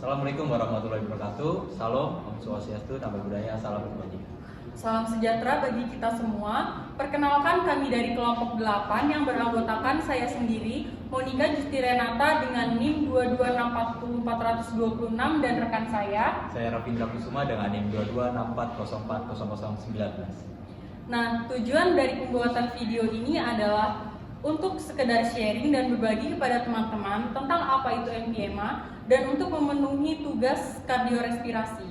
Assalamualaikum warahmatullahi wabarakatuh. Salam, Om Swastiastu, Namo Buddhaya, salam kebajikan. Salam sejahtera bagi kita semua. Perkenalkan kami dari kelompok 8 yang beranggotakan saya sendiri, Monika Justi Renata dengan NIM 2264426 dan rekan saya. Saya Rafindra Kusuma dengan NIM 2264040019. Nah, tujuan dari pembuatan video ini adalah untuk sekedar sharing dan berbagi kepada teman-teman tentang apa itu emphysema dan untuk memenuhi tugas kardiorespirasi.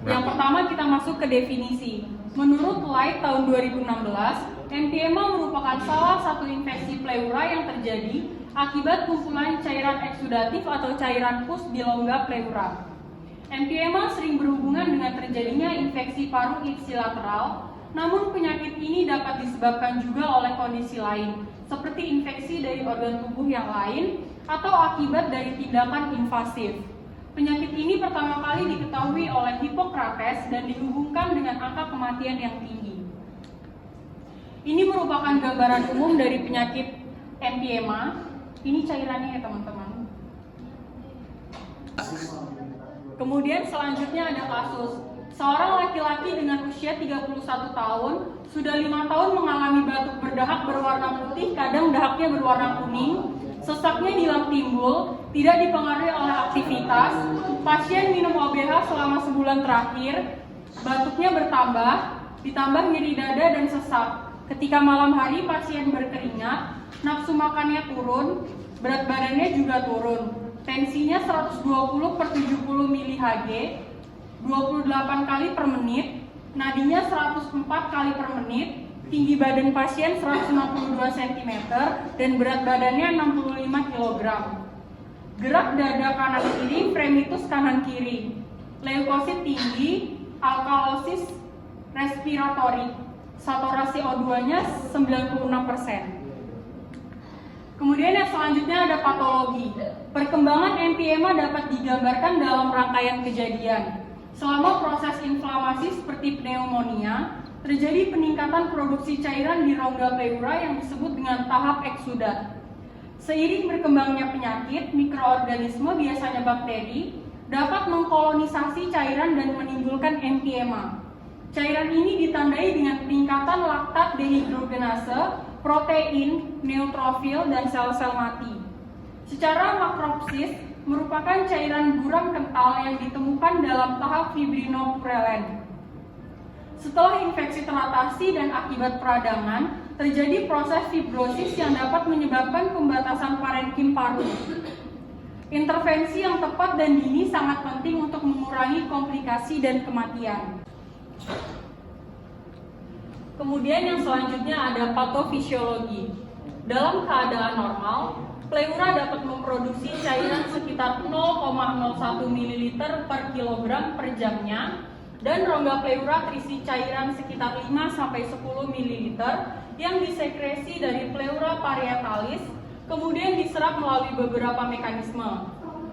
Yang pertama kita masuk ke definisi. Menurut Light tahun 2016, emphysema merupakan salah satu infeksi pleura yang terjadi akibat kumpulan cairan eksudatif atau cairan pus di rongga pleura. Emphysema sering berhubungan dengan terjadinya infeksi paru ipsilateral, namun penyakit ini dapat disebabkan juga oleh kondisi lain, seperti infeksi dari organ tubuh yang lain atau akibat dari tindakan invasif. Penyakit ini pertama kali diketahui oleh Hippocrates dan dihubungkan dengan angka kematian yang tinggi. Ini merupakan gambaran umum dari penyakit emphysema. Ini cairannya ya teman-teman. Kemudian selanjutnya ada kasus. Seorang laki-laki dengan usia 31 tahun sudah 5 tahun mengalami batuk berdahak berwarna putih, kadang dahaknya berwarna kuning, sesaknya hilang timbul, tidak dipengaruhi oleh aktivitas. Pasien minum OBH selama sebulan terakhir, batuknya bertambah, ditambah nyeri dada dan sesak. Ketika malam hari pasien berkeringat, nafsu makannya turun, berat badannya juga turun. Tensinya 120/70 mHg, 28 kali per menit, nadinya 104 kali per menit, tinggi badan pasien 162 cm, dan berat badannya 65 kg. Gerak dada kanan kiri, fremitus kanan kiri. Leukosit tinggi, alkalosis respiratorik. Saturasi O2-nya 96%. Kemudian yang selanjutnya ada patologi. Perkembangan emphysema dapat digambarkan dalam rangkaian kejadian. Selama proses inflamasi seperti pneumonia, terjadi peningkatan produksi cairan di rongga pleura yang disebut dengan tahap eksudat. Seiring berkembangnya penyakit, mikroorganisme biasanya bakteri dapat mengkolonisasi cairan dan menimbulkan emphysema. Cairan ini ditandai dengan peningkatan laktat dehidrogenase, protein, neutrofil, dan sel-sel mati. Secara makropsis, merupakan cairan buram kental yang ditemukan dalam tahap fibrinopurulent. Setelah infeksi teratasi dan akibat peradangan, terjadi proses fibrosis yang dapat menyebabkan pembatasan parenkim paru. Intervensi yang tepat dan dini sangat penting untuk mengurangi komplikasi dan kematian. Kemudian yang selanjutnya ada patofisiologi. Dalam keadaan normal, pleura dapat memproduksi cairan sekitar 0,01 ml per kilogram per jamnya, dan rongga pleura terisi cairan sekitar 5-10 ml yang disekresi dari pleura parietalis, kemudian diserap melalui beberapa mekanisme,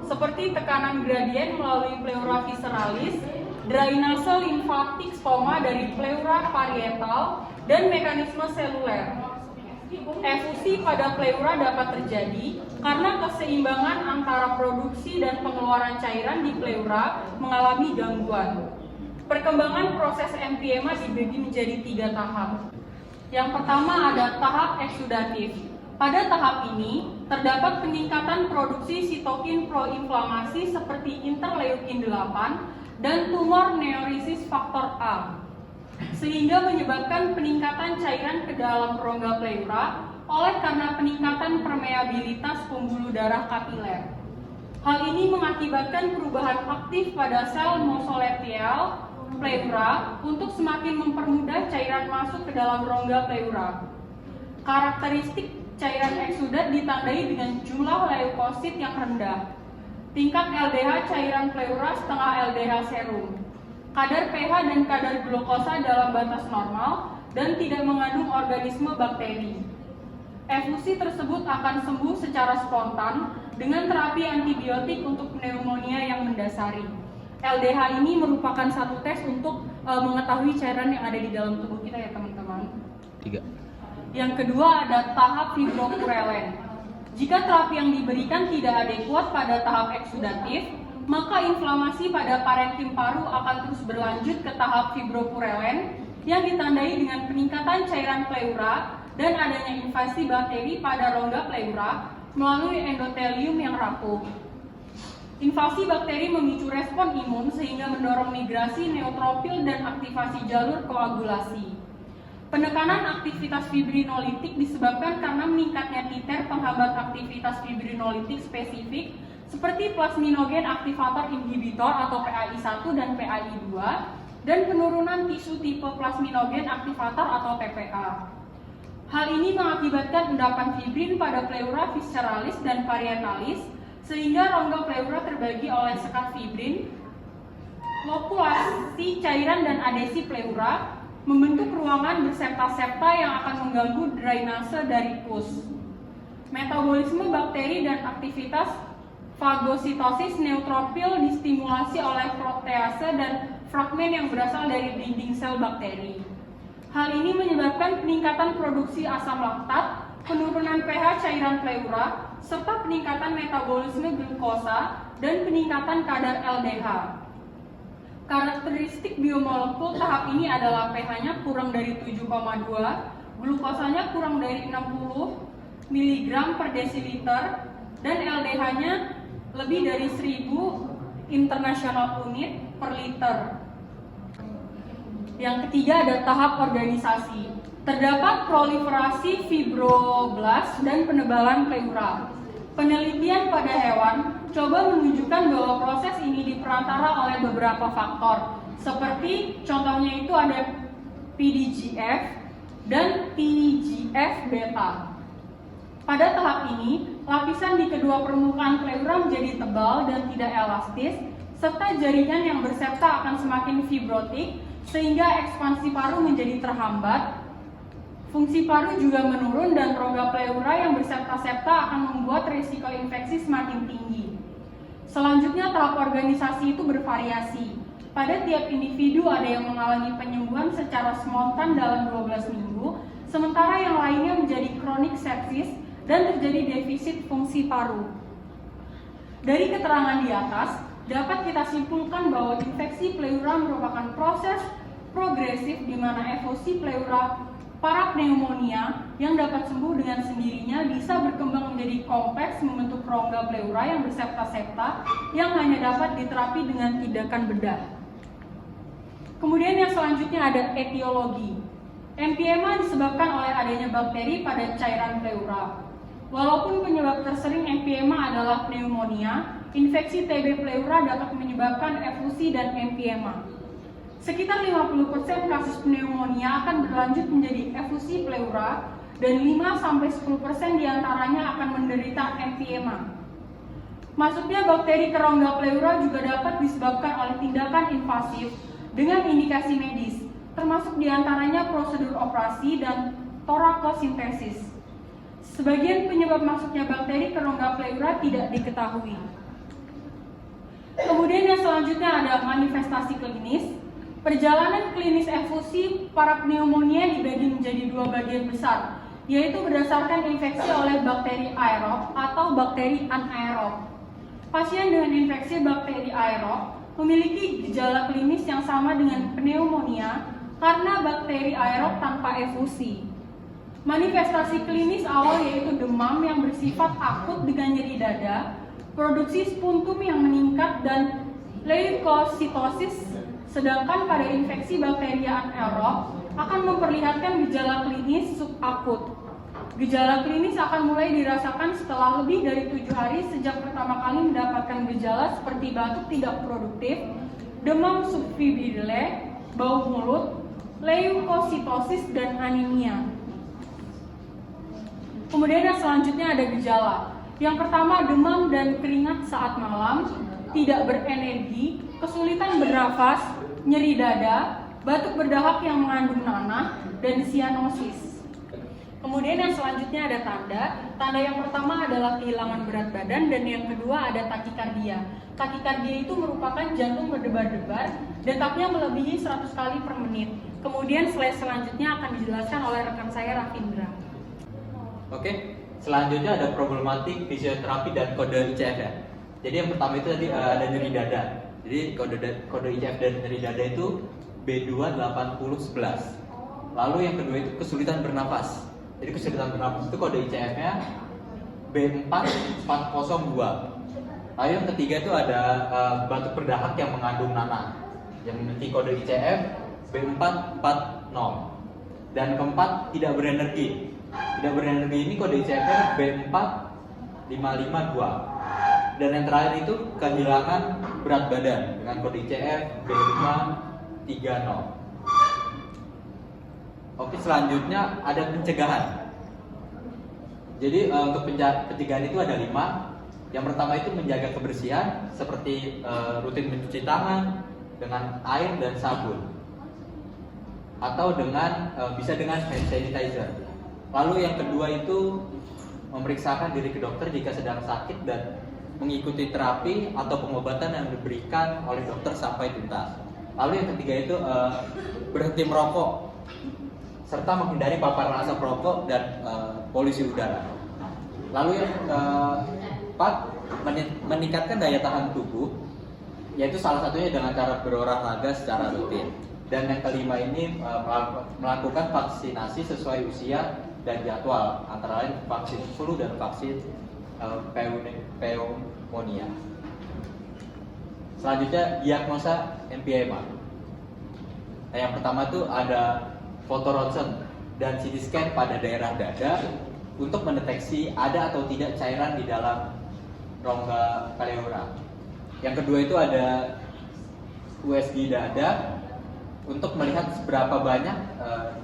seperti tekanan gradien melalui pleura visceralis, drainase limfatik stoma dari pleura parietal, dan mekanisme seluler. Efusi pada pleura dapat terjadi karena keseimbangan antara produksi dan pengeluaran cairan di pleura mengalami gangguan. Perkembangan proses emphysema dibagi menjadi 3 tahap. Yang pertama ada tahap eksudatif. Pada tahap ini terdapat peningkatan produksi sitokin proinflamasi seperti interleukin 8 dan tumor neorisis faktor A, sehingga menyebabkan peningkatan cairan ke dalam rongga pleura oleh karena peningkatan permeabilitas pembuluh darah kapiler. Hal ini mengakibatkan perubahan aktif pada sel monosoleteal pleura untuk semakin mempermudah cairan masuk ke dalam rongga pleura. Karakteristik cairan eksudat ditandai dengan jumlah leukosit yang rendah, tingkat LDH cairan pleura setengah LDH serum, kadar pH dan kadar glukosa dalam batas normal, dan tidak mengandung organisme bakteri. Efusi tersebut akan sembuh secara spontan dengan terapi antibiotik untuk pneumonia yang mendasari. LDH ini merupakan satu tes untuk mengetahui cairan yang ada di dalam tubuh kita ya teman-teman. 3. Yang kedua ada tahap fibropurulent. Jika terapi yang diberikan tidak adekuat pada tahap eksudatif, maka inflamasi pada parenkim paru akan terus berlanjut ke tahap fibropurelen yang ditandai dengan peningkatan cairan pleura dan adanya invasi bakteri pada rongga pleura melalui endotelium yang rapuh. Invasi bakteri memicu respon imun sehingga mendorong migrasi neutrofil dan aktivasi jalur koagulasi. Penekanan aktivitas fibrinolitik disebabkan karena meningkatnya titer penghambat aktivitas fibrinolitik spesifik seperti plasminogen aktivator inhibitor atau PAI1 dan PAI2 dan penurunan tisu tipe plasminogen aktivator atau TPA. Hal ini mengakibatkan endapan fibrin pada pleura visceralis dan parietalis sehingga rongga pleura terbagi oleh sekat fibrin, lokulasi cairan dan adesi pleura membentuk ruangan bersepta-septa yang akan mengganggu drainase dari pus. Metabolisme bakteri dan aktivitas fagositosis neutrofil distimulasi oleh protease dan fragmen yang berasal dari dinding sel bakteri. Hal ini menyebabkan peningkatan produksi asam laktat, penurunan pH cairan pleura, serta peningkatan metabolisme glukosa dan peningkatan kadar LDH. Karakteristik biomolekul tahap ini adalah pH-nya kurang dari 7,2, glukosanya kurang dari 60 mg per desiliter, dan LDH-nya lebih dari 1000 international unit per liter. Yang ketiga ada tahap organisasi. Terdapat proliferasi fibroblast dan penebalan pleura. Penelitian pada hewan coba menunjukkan bahwa proses ini diperantara oleh beberapa faktor, seperti contohnya itu ada PDGF dan TGF-beta. Pada tahap ini, lapisan di kedua permukaan pleura menjadi tebal dan tidak elastis, serta jaringan yang bersepta akan semakin fibrotik, sehingga ekspansi paru menjadi terhambat. Fungsi paru juga menurun dan rongga pleura yang bersepta-septa akan membuat risiko infeksi semakin tinggi. Selanjutnya tahap organisasi itu bervariasi. Pada tiap individu ada yang mengalami penyembuhan secara spontan dalam 12 minggu, sementara yang lainnya menjadi kronik sepsis dan terjadi defisit fungsi paru. Dari keterangan di atas, dapat kita simpulkan bahwa infeksi pleura merupakan proses progresif di mana evosi pleura parapneumonia yang dapat sembuh dengan sendirinya bisa berkembang menjadi kompleks membentuk rongga pleura yang bersepta-septa yang hanya dapat diterapi dengan tindakan bedah. Kemudian yang selanjutnya ada etiologi. Emphysema disebabkan oleh adanya bakteri pada cairan pleura. Walaupun penyebab tersering emphysema adalah pneumonia, infeksi TB pleura dapat menyebabkan efusi dan emphysema. Sekitar 50% kasus pneumonia akan berlanjut menjadi efusi pleura dan 5-10% diantaranya akan menderita emphysema. Masuknya bakteri ke rongga pleura juga dapat disebabkan oleh tindakan invasif dengan indikasi medis, termasuk diantaranya prosedur operasi dan torakosintesis. Sebagian penyebab masuknya bakteri ke rongga pleura tidak diketahui. Kemudian yang selanjutnya ada manifestasi klinis. Perjalanan klinis efusi parapneumonia dibagi menjadi dua bagian besar, yaitu berdasarkan infeksi oleh bakteri aerob atau bakteri anaerob. Pasien dengan infeksi bakteri aerob memiliki gejala klinis yang sama dengan pneumonia karena bakteri aerob tanpa efusi. Manifestasi klinis awal yaitu demam yang bersifat akut dengan nyeri dada, produksi sputum yang meningkat, dan leukositosis. Sedangkan pada infeksi bakteri anaerob akan memperlihatkan gejala klinis subakut. Gejala klinis akan mulai dirasakan setelah lebih dari 7 hari sejak pertama kali mendapatkan gejala seperti batuk tidak produktif, demam subfibrile, bau mulut, leukositosis, dan anemia. Kemudian yang selanjutnya ada gejala. Yang pertama demam dan keringat saat malam, tidak berenergi, kesulitan bernafas, nyeri dada, batuk berdahak yang mengandung nanah, dan sianosis. Kemudian yang selanjutnya ada tanda. Tanda yang pertama adalah kehilangan berat badan dan yang kedua ada takikardia. Takikardia itu merupakan jantung berdebar-debar, detaknya melebihi 100 kali per menit. Kemudian slide selanjutnya akan dijelaskan oleh rekan saya Rafindra. Oke, Selanjutnya ada problematik fisioterapi dan kode ICF ya. Jadi yang pertama itu tadi ada nyeri dada. Jadi kode ICF dan nyeri dada itu B28011. Lalu yang kedua itu kesulitan bernapas. Jadi kesulitan bernapas itu kode ICF-nya B4402. Lalu yang ketiga itu ada batuk berdahak yang mengandung nanah, yang memiliki kode ICF B440. Dan keempat, tidak berenergi. Tidak berenergi ini kode ICF-nya B4552. Dan yang terakhir itu kehilangan berat badan dengan kode ICF B530. Oke, selanjutnya ada pencegahan. Jadi untuk pencegahan itu ada 5. Yang pertama itu menjaga kebersihan seperti rutin mencuci tangan dengan air dan sabun, atau bisa dengan hand sanitizer. Lalu yang kedua itu memeriksakan diri ke dokter jika sedang sakit dan mengikuti terapi atau pengobatan yang diberikan oleh dokter sampai tuntas. Lalu yang ketiga itu berhenti merokok serta menghindari paparan asap rokok dan polusi udara. Lalu yang keempat, meningkatkan daya tahan tubuh, yaitu salah satunya dengan cara berolahraga secara rutin. Dan yang kelima ini melakukan vaksinasi sesuai usia dan jadwal, antara lain vaksin flu dan vaksin pneumonia. Selanjutnya diagnosa emphysema. Nah, yang pertama itu ada foto ronsen dan CT scan pada daerah dada untuk mendeteksi ada atau tidak cairan di dalam rongga pleura. Yang kedua itu ada USG dada untuk melihat seberapa banyak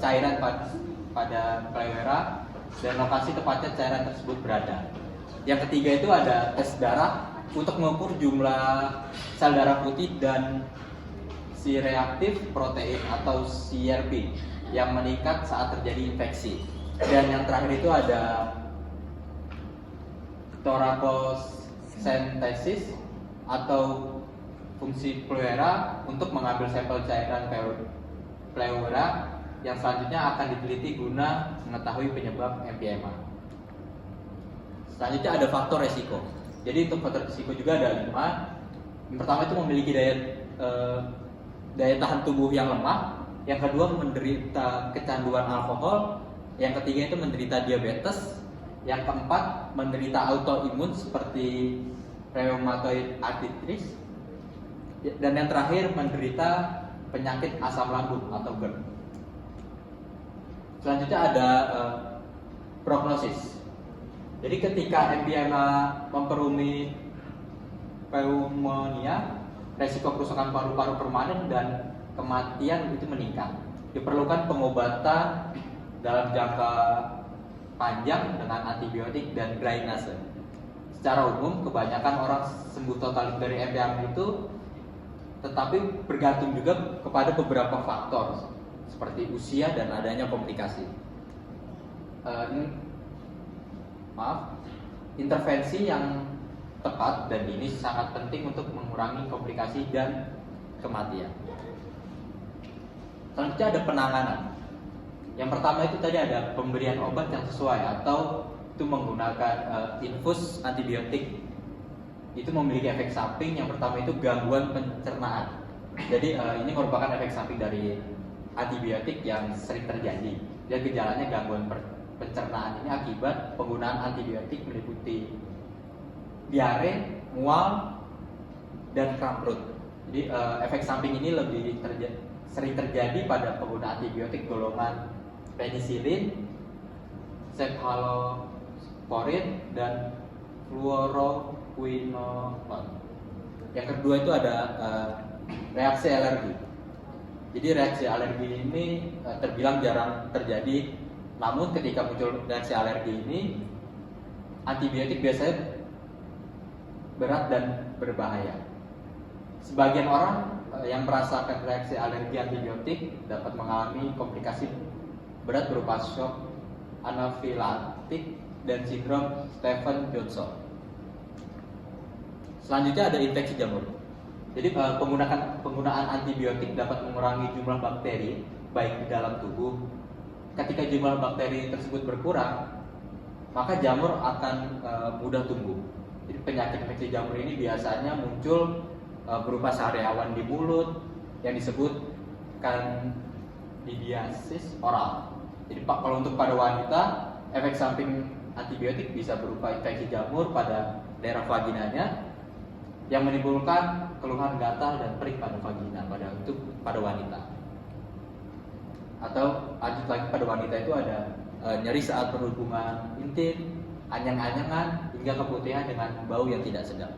cairan pada pleura dan lokasi tepatnya cairan tersebut berada. Yang ketiga itu ada tes darah untuk mengukur jumlah sel darah putih dan C-reaktif protein atau CRP yang meningkat saat terjadi infeksi. Dan yang terakhir itu ada thoracocentesis atau fungsi pleura untuk mengambil sampel cairan pleura yang selanjutnya akan diteliti guna mengetahui penyebab emphysema. Selanjutnya ada faktor resiko. Jadi untuk faktor resiko juga ada 5. Yang pertama itu memiliki daya tahan tubuh yang lemah. Yang kedua menderita kecanduan alkohol. Yang ketiga itu menderita diabetes. Yang keempat menderita autoimun seperti rheumatoid arthritis. Dan yang terakhir menderita penyakit asam lambung atau GERD. Selanjutnya ada prognosis. Jadi ketika emphysema memperumit pneumonia, resiko kerusakan paru-paru permanen dan kematian itu meningkat. Diperlukan pengobatan dalam jangka panjang dengan antibiotik dan drainase. Secara umum, kebanyakan orang sembuh total dari emphysema itu, tetapi bergantung juga kepada beberapa faktor seperti usia dan adanya komplikasi. Intervensi yang tepat dan ini sangat penting untuk mengurangi komplikasi dan kematian. Selanjutnya ada penanganan. Yang pertama itu tadi ada pemberian obat yang sesuai atau itu menggunakan infus antibiotik. Itu memiliki efek samping. Yang pertama itu gangguan pencernaan. Jadi ini merupakan efek samping dari antibiotik yang sering terjadi. Dan gejalanya gangguan pencernaan ini akibat penggunaan antibiotik meliputi diare, mual, dan kram perut. Jadi efek samping ini lebih sering terjadi pada penggunaan antibiotik golongan penisilin, cephalosporin, dan fluoroquinolone. Yang kedua itu ada reaksi alergi. Jadi reaksi alergi ini terbilang jarang terjadi, namun ketika muncul reaksi alergi ini, antibiotik biasanya berat dan berbahaya. Sebagian orang yang merasakan reaksi alergi antibiotik dapat mengalami komplikasi berat berupa shock anafilaktik dan sindrom Stevens-Johnson. Selanjutnya ada infeksi jamur. Jadi penggunaan antibiotik dapat mengurangi jumlah bakteri baik di dalam tubuh. Ketika jumlah bakteri tersebut berkurang, maka jamur akan mudah tumbuh. Jadi penyakit infeksi jamur ini biasanya muncul berupa sariawan di mulut yang disebut candidiasis oral. Jadi kalau untuk pada wanita, efek samping antibiotik bisa berupa infeksi jamur pada daerah vaginanya yang menimbulkan keluhan gatal dan perih pada vagina pada wanita. Atau lanjut lagi, pada wanita itu ada nyeri saat berhubungan intim, anyang-anyangan, hingga keputihan dengan bau yang tidak sedap.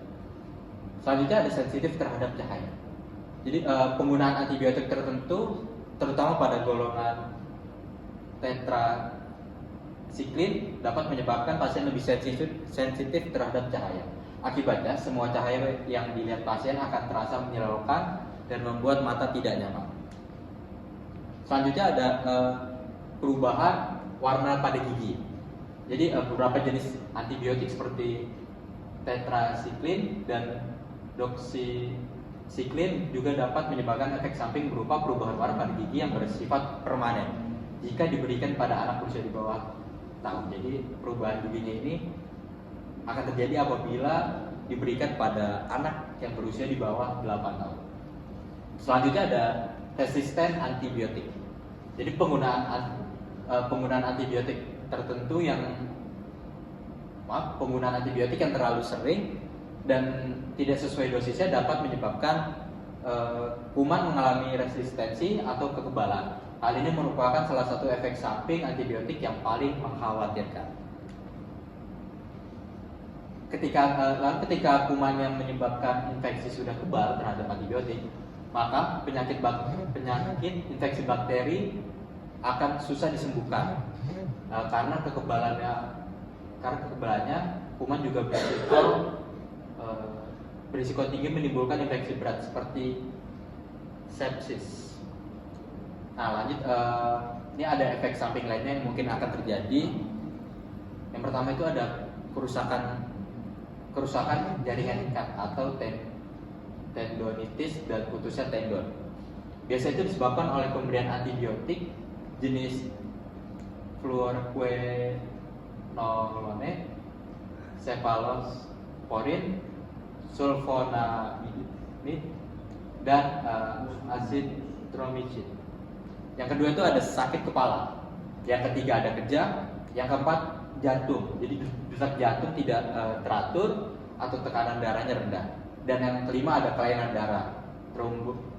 Selanjutnya ada sensitif terhadap cahaya. Jadi penggunaan antibiotik tertentu, terutama pada golongan tetrasiklin, dapat menyebabkan pasien lebih sensitif terhadap cahaya. Akibatnya, semua cahaya yang dilihat pasien akan terasa menyilaukan dan membuat mata tidak nyaman. Selanjutnya ada perubahan warna pada gigi. Jadi beberapa jenis antibiotik seperti tetrasiklin dan doxycycline juga dapat menyebabkan efek samping berupa perubahan warna pada gigi yang bersifat permanen jika diberikan pada anak berusia di bawah tahun. Jadi perubahan giginya ini akan terjadi apabila diberikan pada anak yang berusia di bawah 8 tahun. Selanjutnya ada resisten antibiotik. Jadi penggunaan antibiotik tertentu penggunaan antibiotik yang terlalu sering dan tidak sesuai dosisnya dapat menyebabkan kuman mengalami resistensi atau kekebalan. Hal ini merupakan salah satu efek samping antibiotik yang paling mengkhawatirkan. Ketika kuman yang menyebabkan infeksi sudah kebal terhadap antibiotik, maka penyakit infeksi bakteri akan susah disembuhkan karena kekebalannya kuman juga berisiko tinggi menimbulkan infeksi berat seperti sepsis. Nah lanjut, ini ada efek samping lainnya yang mungkin akan terjadi. Yang pertama itu ada kerusakan jaringan ikat atau tendonitis dan putusnya tendon. Biasanya itu disebabkan oleh pemberian antibiotik jenis fluoroquinolone, cephalosporin, sulfonamide, dan azithromycin. Yang kedua itu ada sakit kepala. Yang ketiga ada kejang. Yang keempat jantung. Jadi detak jantung tidak teratur atau tekanan darahnya rendah. Dan yang kelima ada kelainan darah,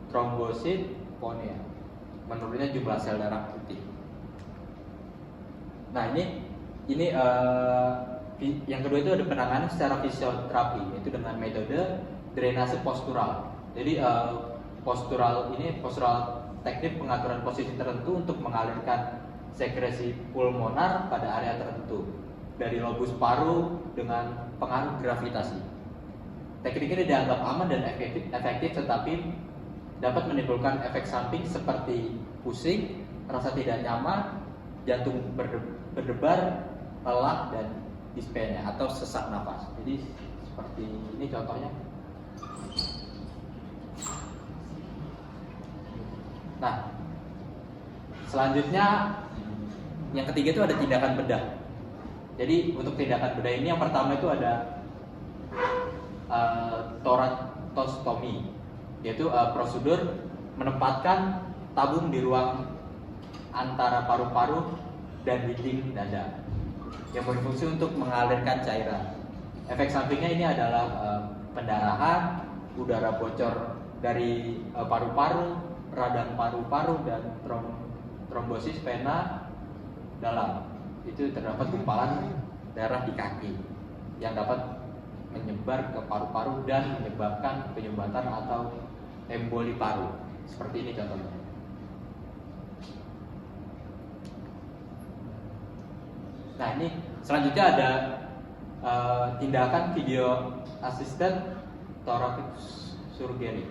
trombositopeia, menurunnya jumlah sel darah putih. Nah ini yang kedua itu ada penanganan secara fisioterapi, yaitu dengan metode drainase postural. Jadi postural teknik pengaturan posisi tertentu untuk mengalirkan sekresi pulmonar pada area tertentu dari lobus paru dengan pengaruh gravitasi. Teknik ini dianggap aman dan efektif, tetapi dapat menimbulkan efek samping seperti pusing, rasa tidak nyaman, jantung berdebar, lelah, dan dispnea atau sesak nafas. Jadi seperti ini contohnya. Nah, selanjutnya yang ketiga itu ada tindakan bedah. Jadi untuk tindakan bedah ini yang pertama itu ada torakostomi, yaitu prosedur menempatkan tabung di ruang antara paru-paru dan dinding dada yang berfungsi untuk mengalirkan cairan. Efek sampingnya ini adalah pendarahan, udara bocor dari paru-paru, radang paru-paru, dan trombosis vena dalam. Itu terdapat gumpalan darah di kaki yang dapat menyebar ke paru-paru dan menyebabkan penyumbatan atau emboli paru. Seperti ini contohnya. Nah ini selanjutnya ada tindakan video assisted thoracic surgery,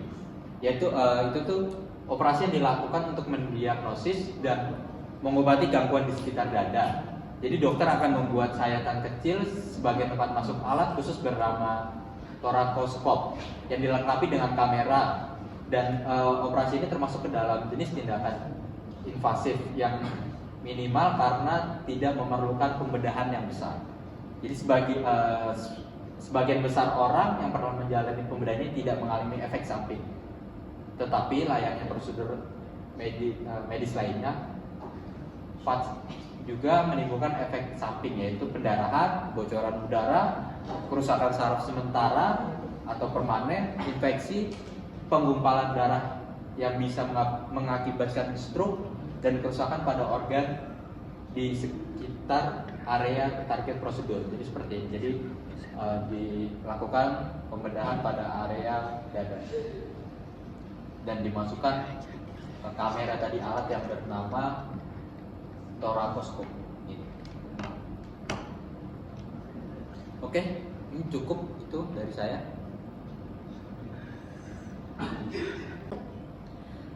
yaitu itu tuh operasi yang dilakukan untuk mendiagnosis dan mengobati gangguan di sekitar dada. Jadi dokter akan membuat sayatan kecil sebagai tempat masuk alat khusus bernama thoracoskop yang dilengkapi dengan kamera, dan operasi ini termasuk ke dalam jenis tindakan invasif yang minimal karena tidak memerlukan pembedahan yang besar. Jadi sebagian besar orang yang pernah menjalani pembedahan ini tidak mengalami efek samping. Tetapi layaknya prosedur medis lainnya, VATS juga menimbulkan efek samping, yaitu pendarahan, bocoran udara, kerusakan saraf sementara atau permanen, infeksi, penggumpalan darah yang bisa mengakibatkan stroke, dan kerusakan pada organ di sekitar area target prosedur. Jadi seperti ini. Jadi dilakukan pembedahan pada area dada dan dimasukkan kamera tadi, alat yang bernama thoracoskop. Oke, ini cukup itu dari saya.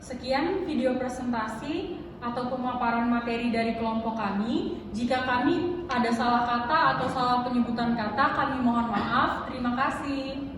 Sekian video presentasi atau pemaparan materi dari kelompok kami. Jika kami ada salah kata atau salah penyebutan kata, kami mohon maaf. Terima kasih.